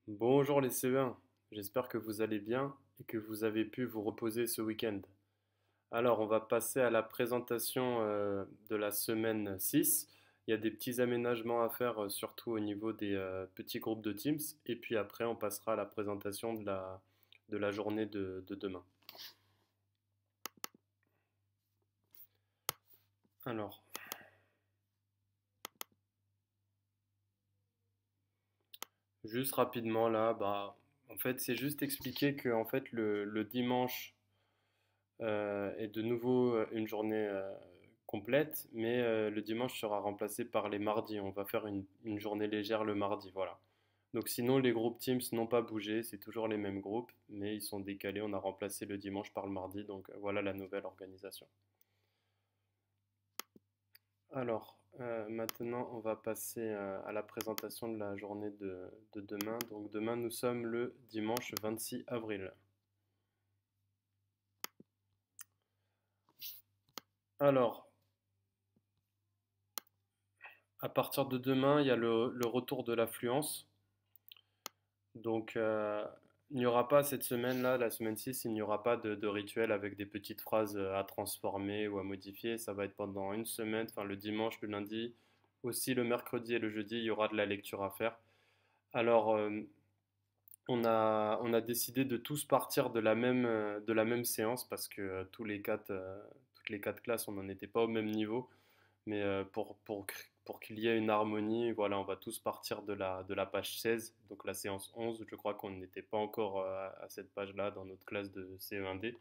Bonjour les CE1, j'espère que vous allez bien et que vous avez pu vous reposer ce week-end. Alors, on va passer à la présentation de la semaine 6. Il y a des petits aménagements à faire, surtout au niveau des petits groupes de Teams. Et puis après, on passera à la présentation de la journée de demain. Alors, juste rapidement là, en fait, c'est juste expliquer que en fait, le dimanche, et de nouveau une journée complète, mais le dimanche sera remplacé par les mardis. On va faire une journée légère le mardi, voilà. Donc sinon, les groupes Teams n'ont pas bougé, c'est toujours les mêmes groupes, mais ils sont décalés. On a remplacé le dimanche par le mardi, donc voilà la nouvelle organisation. Alors, maintenant, on va passer à la présentation de la journée de demain. Donc demain, nous sommes le dimanche 26 avril. Alors, à partir de demain, il y a le retour de l'affluence. Donc, il n'y aura pas cette semaine-là, la semaine 6, il n'y aura pas de rituel avec des petites phrases à transformer ou à modifier. Ça va être pendant une semaine, enfin le dimanche, le lundi, aussi le mercredi et le jeudi, il y aura de la lecture à faire. Alors, on a décidé de tous partir de la même séance parce que toutes les quatre classes, on n'en était pas au même niveau. Mais pour qu'il y ait une harmonie, voilà, on va tous partir de la page 16, donc la séance 11. Je crois qu'on n'était pas encore à cette page-là dans notre classe de CE1D,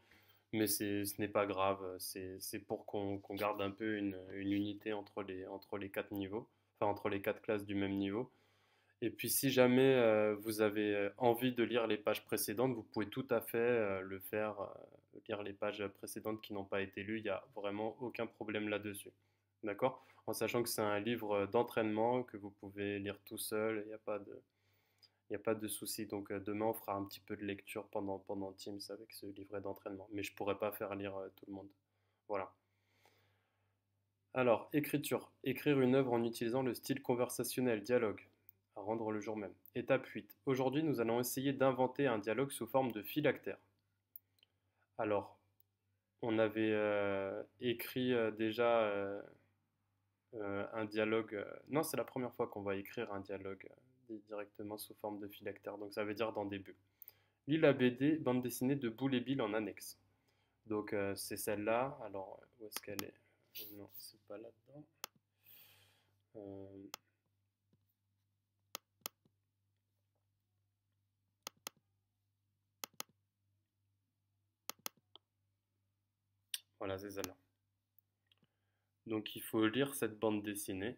mais ce n'est pas grave. C'est pour qu'on garde un peu une unité entre les quatre niveaux, enfin entre les quatre classes du même niveau. Et puis si jamais vous avez envie de lire les pages précédentes, vous pouvez tout à fait le faire, lire les pages précédentes qui n'ont pas été lues. Il n'y a vraiment aucun problème là-dessus. D'accord? En sachant que c'est un livre d'entraînement que vous pouvez lire tout seul, il n'y a pas de souci. Donc demain, on fera un petit peu de lecture pendant Teams avec ce livret d'entraînement. Mais je ne pourrais pas faire lire tout le monde. Voilà. Alors, écriture. Écrire une œuvre en utilisant le style conversationnel, dialogue. À rendre le jour même. Étape 8. Aujourd'hui, nous allons essayer d'inventer un dialogue sous forme de phylactère. Alors, on avait écrit déjà un dialogue. Non, c'est la première fois qu'on va écrire un dialogue directement sous forme de phylactère. Donc, ça veut dire dans des bulles. Lis la BD, bande dessinée de Boule et Bill en annexe. Donc, c'est celle-là. Alors, où est-ce qu'elle est? Non, c'est pas là-dedans. Euh, voilà, c'est celle-là. Donc, il faut lire cette bande dessinée.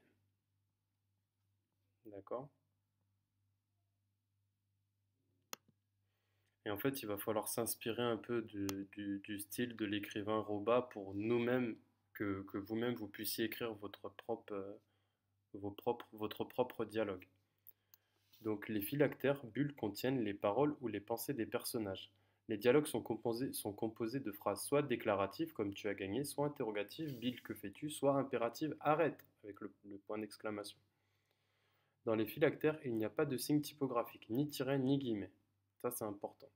D'accord? Et en fait, il va falloir s'inspirer un peu du style de l'écrivain Roba pour nous-mêmes, que vous-même vous puissiez écrire votre propre dialogue. Donc, les phylactères, bulles, contiennent les paroles ou les pensées des personnages. Les dialogues sont composés de phrases soit déclaratives, comme tu as gagné, soit interrogatives, Bill, que fais-tu, soit impératives, arrête, avec le point d'exclamation. Dans les phylactères, il n'y a pas de signe typographique, ni tiret, ni guillemets. Ça, c'est important.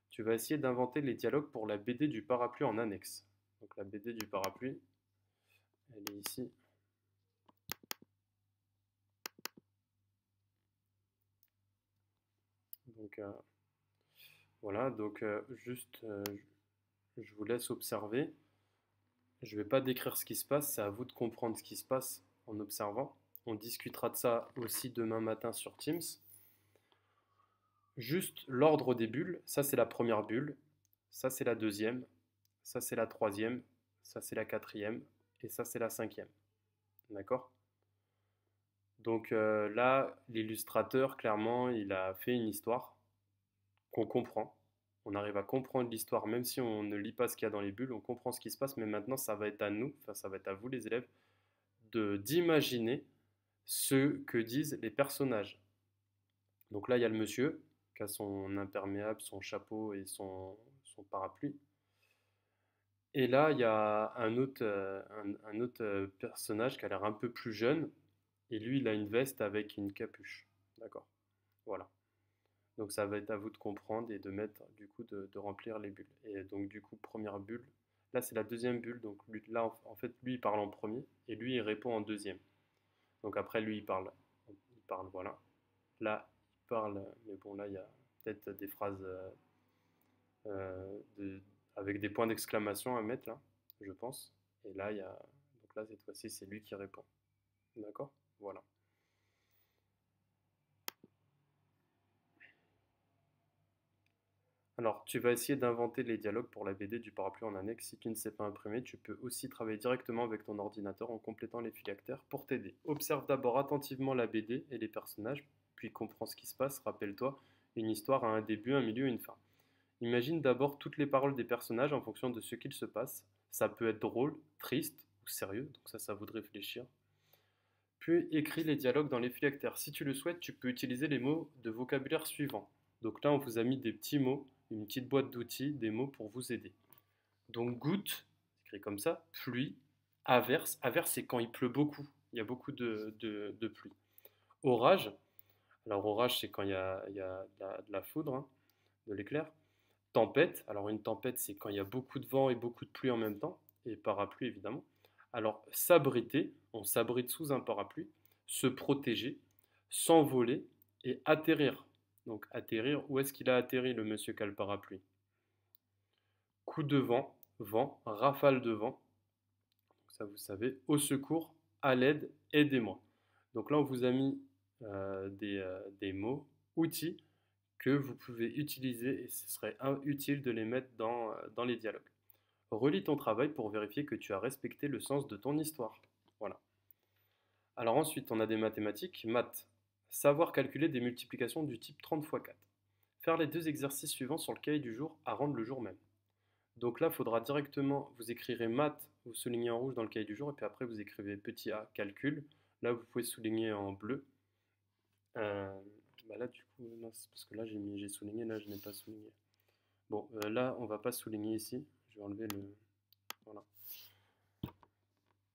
Tu vas essayer d'inventer les dialogues pour la BD du parapluie en annexe. Donc la BD du parapluie, elle est ici. Donc voilà, donc juste je vous laisse observer. Je ne vais pas décrire ce qui se passe, c'est à vous de comprendre ce qui se passe en observant. On discutera de ça aussi demain matin sur Teams. Juste l'ordre des bulles, ça c'est la première bulle, ça c'est la deuxième, ça c'est la troisième, ça c'est la quatrième et ça c'est la cinquième. D'accord? Donc là, l'illustrateur, clairement, il a fait une histoire qu'on comprend. On arrive à comprendre l'histoire, même si on ne lit pas ce qu'il y a dans les bulles, on comprend ce qui se passe, mais maintenant, ça va être à nous, enfin, ça va être à vous, les élèves, d'imaginer ce que disent les personnages. Donc là, il y a le monsieur qui a son imperméable, son chapeau et son parapluie. Et là, il y a un autre personnage qui a l'air un peu plus jeune, et lui, il a une veste avec une capuche. D'accord? Voilà. Donc ça va être à vous de comprendre et de mettre, du coup, de remplir les bulles. Et donc du coup, première bulle. Là, c'est la deuxième bulle. Donc là, en fait, lui, il parle en premier et lui, il répond en deuxième. Donc après, lui, il parle, voilà. Là, il parle, mais bon, là, il y a peut-être des phrases euh, de- avec des points d'exclamation à mettre, là, je pense. Et là, il y a, donc là, cette fois-ci, c'est lui qui répond. D'accord? Voilà. Alors, tu vas essayer d'inventer les dialogues pour la BD du parapluie en annexe. Si tu ne sais pas imprimer, tu peux aussi travailler directement avec ton ordinateur en complétant les phylactères pour t'aider. Observe d'abord attentivement la BD et les personnages, puis comprends ce qui se passe. Rappelle-toi, une histoire a un début, un milieu et une fin. Imagine d'abord toutes les paroles des personnages en fonction de ce qu'il se passe. Ça peut être drôle, triste ou sérieux, donc ça vaut de réfléchir. Puis écris les dialogues dans les phylactères. Si tu le souhaites, tu peux utiliser les mots de vocabulaire suivants. Donc là, on vous a mis des petits mots, une petite boîte d'outils, des mots pour vous aider. Donc goutte, écrit comme ça, pluie, averse. Averse, c'est quand il pleut beaucoup. Il y a beaucoup de pluie. Orage, alors orage, c'est quand il y a de la foudre, hein, de l'éclair. Tempête, alors une tempête, c'est quand il y a beaucoup de vent et beaucoup de pluie en même temps, et parapluie évidemment. Alors s'abriter, on s'abrite sous un parapluie, se protéger, s'envoler et atterrir. Donc atterrir, où est-ce qu'il a atterri le monsieur qui a le parapluie? Coup de vent, vent, rafale de vent, donc ça vous savez, au secours, à l'aide, aidez-moi. Donc là on vous a mis des mots, outils, que vous pouvez utiliser et ce serait utile de les mettre dans les dialogues. Relis ton travail pour vérifier que tu as respecté le sens de ton histoire. Voilà. Alors ensuite, on a des mathématiques. Maths. Savoir calculer des multiplications du type 30 x 4. Faire les deux exercices suivants sur le cahier du jour à rendre le jour même. Donc là, il faudra directement, vous écrirez maths, vous soulignez en rouge dans le cahier du jour, et puis après vous écrivez petit a, calcul. Là, vous pouvez souligner en bleu. Euh, Bah là, du coup, non, c'est parce que là, j'ai souligné, là, je n'ai pas souligné. Bon, là, on va pas souligner ici. Je vais enlever le. Voilà.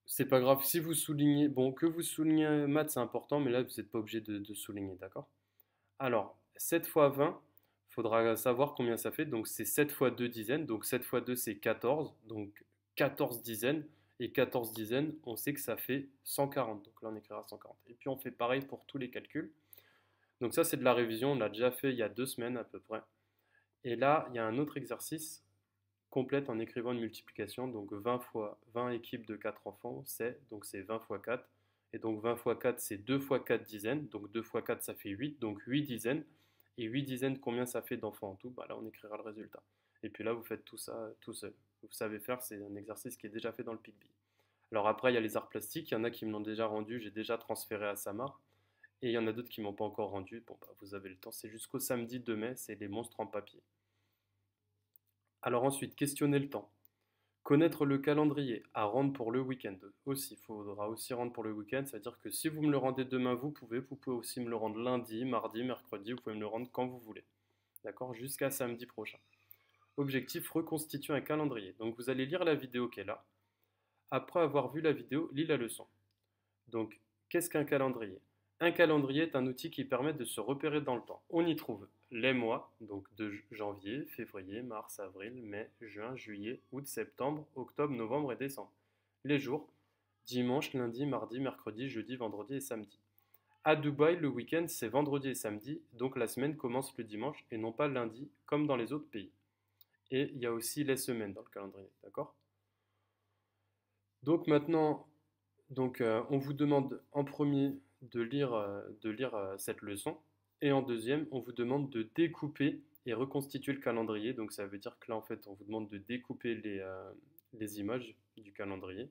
C'est pas grave. Si vous soulignez. Bon, que vous soulignez maths, c'est important, mais là, vous n'êtes pas obligé de souligner, d'accord? Alors, 7 fois 20, il faudra savoir combien ça fait. Donc, c'est 7 fois 2 dizaines. Donc, 7 fois 2, c'est 14. Donc, 14 dizaines. Et 14 dizaines, on sait que ça fait 140. Donc là, on écrira 140. Et puis, on fait pareil pour tous les calculs. Donc, ça, c'est de la révision. On l'a déjà fait il y a 2 semaines à peu près. Et là, il y a un autre exercice complète en écrivant une multiplication. Donc 20 fois 20 équipes de 4 enfants, c'est 20 fois 4. Et donc 20 fois 4, c'est 2 fois 4 dizaines. Donc 2 fois 4, ça fait 8. Donc 8 dizaines. Et 8 dizaines, combien ça fait d'enfants en tout? Bah là, on écrira le résultat. Et puis là, vous faites tout ça tout seul. Vous savez faire, c'est un exercice qui est déjà fait dans le PICBI. Alors après, il y a les arts plastiques. Il y en a qui me l'ont déjà rendu. J'ai déjà transféré à Samar. Et il y en a d'autres qui ne m'ont pas encore rendu. Bon, bah, vous avez le temps. C'est jusqu'au samedi 2 mai. C'est les monstres en papier. Alors ensuite, questionner le temps. Connaître le calendrier à rendre pour le week-end aussi. Il faudra aussi rendre pour le week-end. C'est-à-dire que si vous me le rendez demain, vous pouvez aussi me le rendre lundi, mardi, mercredi. Vous pouvez me le rendre quand vous voulez. D'accord? Jusqu'à samedi prochain. Objectif, reconstituer un calendrier. Donc vous allez lire la vidéo qui est là. Après avoir vu la vidéo, lis la leçon. Donc, qu'est-ce qu'un calendrier? Un calendrier est un outil qui permet de se repérer dans le temps. On y trouve les mois, donc de janvier, février, mars, avril, mai, juin, juillet, août, septembre, octobre, novembre et décembre. Les jours, dimanche, lundi, mardi, mercredi, jeudi, vendredi et samedi. À Dubaï, le week-end, c'est vendredi et samedi, donc la semaine commence le dimanche et non pas lundi, comme dans les autres pays. Et il y a aussi les semaines dans le calendrier, d'accord? Donc maintenant, on vous demande en premier de lire cette leçon et en deuxième, on vous demande de découper et reconstituer le calendrier. Donc ça veut dire que là, en fait, on vous demande de découper les images du calendrier,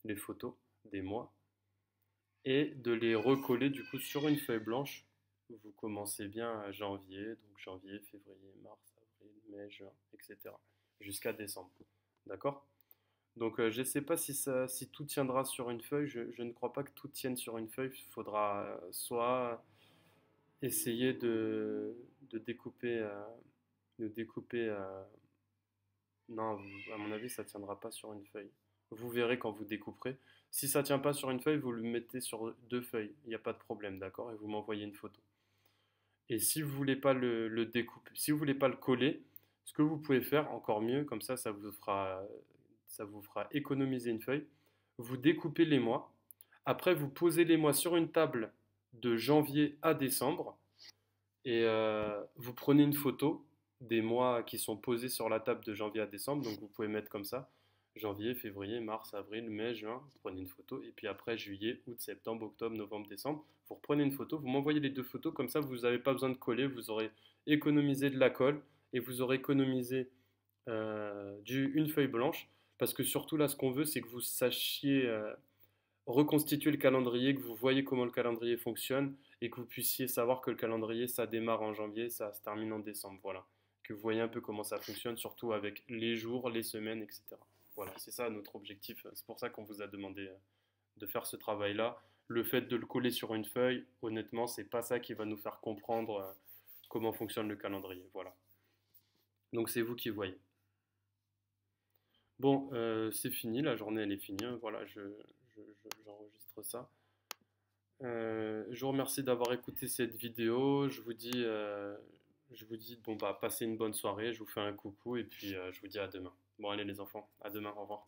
les photos des mois et de les recoller du coup sur une feuille blanche. Vous commencez bien à janvier, donc janvier, février, mars, avril, mai, juin, etc. jusqu'à décembre. D'accord? Donc je ne sais pas si tout tiendra sur une feuille. Je ne crois pas que tout tienne sur une feuille. Il faudra soit essayer de découper, de découper. Non, à mon avis, ça ne tiendra pas sur une feuille. Vous verrez quand vous découperez. Si ça ne tient pas sur une feuille, vous le mettez sur deux feuilles. Il n'y a pas de problème, d'accord? Et vous m'envoyez une photo. Et si vous voulez pas le découper, si vous voulez pas le coller, ce que vous pouvez faire, encore mieux, comme ça vous fera économiser une feuille. Vous découpez les mois. Après, vous posez les mois sur une table de janvier à décembre et vous prenez une photo des mois qui sont posés sur la table de janvier à décembre. Donc vous pouvez mettre comme ça janvier, février, mars, avril, mai, juin. Vous prenez une photo et puis après juillet, août, septembre, octobre, novembre, décembre. Vous reprenez une photo, vous m'envoyez les deux photos. Comme ça, vous n'avez pas besoin de coller. Vous aurez économisé de la colle et vous aurez économisé une feuille blanche. Parce que surtout là, ce qu'on veut, c'est que vous sachiez reconstituer le calendrier, que vous voyez comment le calendrier fonctionne et que vous puissiez savoir que le calendrier, ça démarre en janvier, ça se termine en décembre. Voilà. Que vous voyez un peu comment ça fonctionne, surtout avec les jours, les semaines, etc. Voilà, c'est ça notre objectif. C'est pour ça qu'on vous a demandé de faire ce travail-là. Le fait de le coller sur une feuille, honnêtement, c'est pas ça qui va nous faire comprendre comment fonctionne le calendrier. Voilà. Donc c'est vous qui voyez. Bon, c'est fini, la journée elle est finie, hein. Voilà, j'enregistre ça. Je vous remercie d'avoir écouté cette vidéo. Je vous dis bon bah passez une bonne soirée. Je vous fais un coucou et puis je vous dis à demain. Bon allez les enfants, à demain, au revoir.